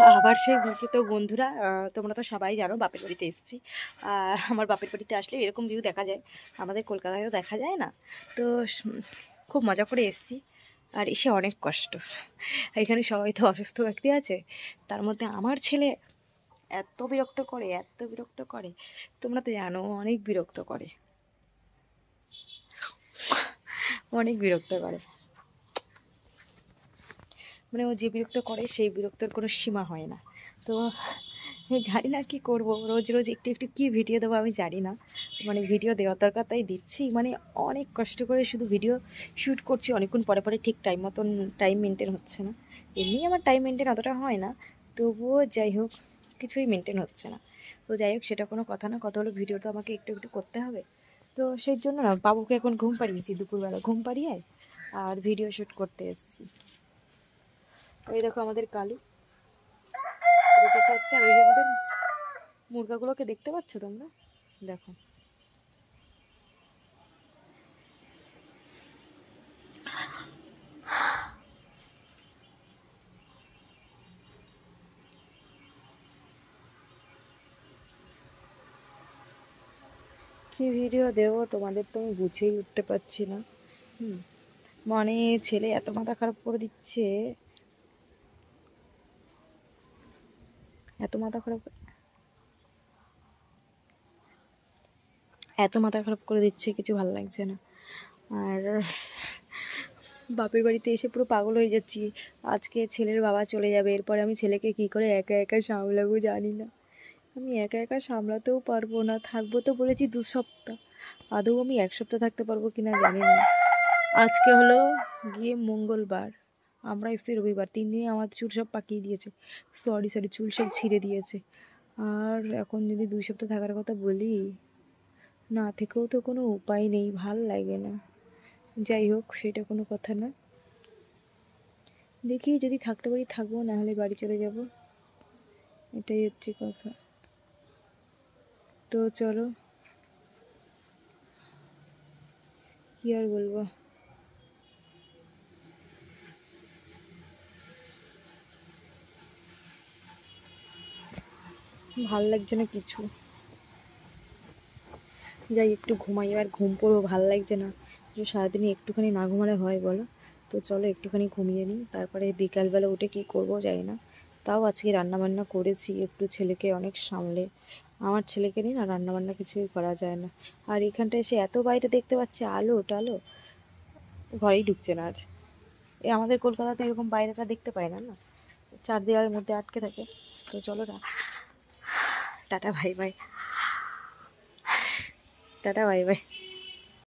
আবার সেই তো বন্ধুরা, তোমরা তো সবাই জানো বাপের বাড়িতে এসেছি। আর আমার বাপের বাড়িতে আসলে এরকম ভিউ দেখা যায়, আমাদের কলকাতায় তো দেখা যায় না। তো খুব মজা করে এসেছি। আর এসে অনেক কষ্ট। এখানে সবাই তো অসুস্থ ব্যক্তি আছে, তার মধ্যে আমার ছেলে এত বিরক্ত করে, এত বিরক্ত করে, তোমরা তো জানো অনেক বিরক্ত করে, অনেক বিরক্ত করে। মানে ও যে বিরক্ত করে সেই বিরক্তর কোনো সীমা হয় না। তো আমি জানি না কি করব, রোজ রোজ একটু একটু কী ভিডিও দেবো আমি জানি না। মানে ভিডিও দেওয়ার দরকার তাই দিচ্ছি, মানে অনেক কষ্ট করে শুধু ভিডিও শ্যুট করছি অনেকক্ষণ পরে পরে, ঠিক টাইম মতন টাইম মেনটেন হচ্ছে না। এমনি আমার টাইম মেনটেন অতটা হয় না, তবুও যাই হোক কিছুই মেনটেন হচ্ছে না। তো যাই হোক সেটা কোনো কথা না, কথা হলো ভিডিও তো আমাকে একটু একটু করতে হবে। তো সেই জন্য না বাবুকে এখন ঘুম পাড়িয়েছি, দুপুরবেলা ঘুম পাড়িয়ে আর ভিডিও শ্যুট করতে এসেছি। ওই দেখো আমাদের কালু রুটি খাচ্ছে, আর ওই যে আমাদের মুরগাগুলোকে দেখতে পাচ্ছ তোমরা, দেখো। কি ভিডিও দেবো তোমাদের তো আমি বুঝেই উঠতে পারছি না। মানে ছেলে এত মাথা খারাপ করে দিচ্ছে, এত মাথা খারাপ, এত মাথা খারাপ করে দিচ্ছে, কিছু ভালো লাগছে না। আর বাপের বাড়িতে এসে পুরো পাগল হয়ে যাচ্ছি। আজকে ছেলের বাবা চলে যাবে, এরপরে আমি ছেলেকে কি করে একা একা সামলাবো জানি না। আমি একা একা সামলাতেও পারবো না, থাকবো তো বলেছি 2 সপ্তাহ, আদৌ আমি 1 সপ্তাহ থাকতে পারবো কিনা জানি না। আজকে হলো গিয়ে মঙ্গলবার, আমরা এসেছি রবিবার, 3 দিনে আমার চুল সব পাকিয়ে দিয়েছে, সরি সরি চুল সব ছিঁড়ে দিয়েছে। আর এখন যদি 2 সপ্তাহ থাকার কথা বলি, না থেকেও তো কোনো উপায় নেই, ভাল লাগে না। যাই হোক সেটা কোনো কথা না, দেখি যদি থাকতে পারি থাকবো, না হলে বাড়ি চলে যাব, এটাই হচ্ছে কথা। তো চলো, কি আর বলবো। ভাল লাগছে না কিছু, যাই একটু ঘুমাই, আর ঘুম পড়বো, ভাল লাগছে না। সারাদিনে একটুখানি না ঘুমালে হয় বলো? তো চলো একটুখানি ঘুমিয়ে নিই, তারপরে বিকালবেলা উঠে কী করবো জানি না। তাও আজকে রান্নাবান্না করেছি একটু, ছেলেকে অনেক সামলে, আমার ছেলেকে নিয়ে না রান্নাবান্না কিছুই করা যায় না। আর এখানটায় এসে এত বাইরে দেখতে পাচ্ছি আলো টালো, ঘরেই ঢুকছে না আর। আমাদের কলকাতাতে এরকম বাইরেটা দেখতে পাই না, না চার দেওয়ালের মধ্যে আটকে থাকে। তো চলো না, tata bye bye, tata bye bye.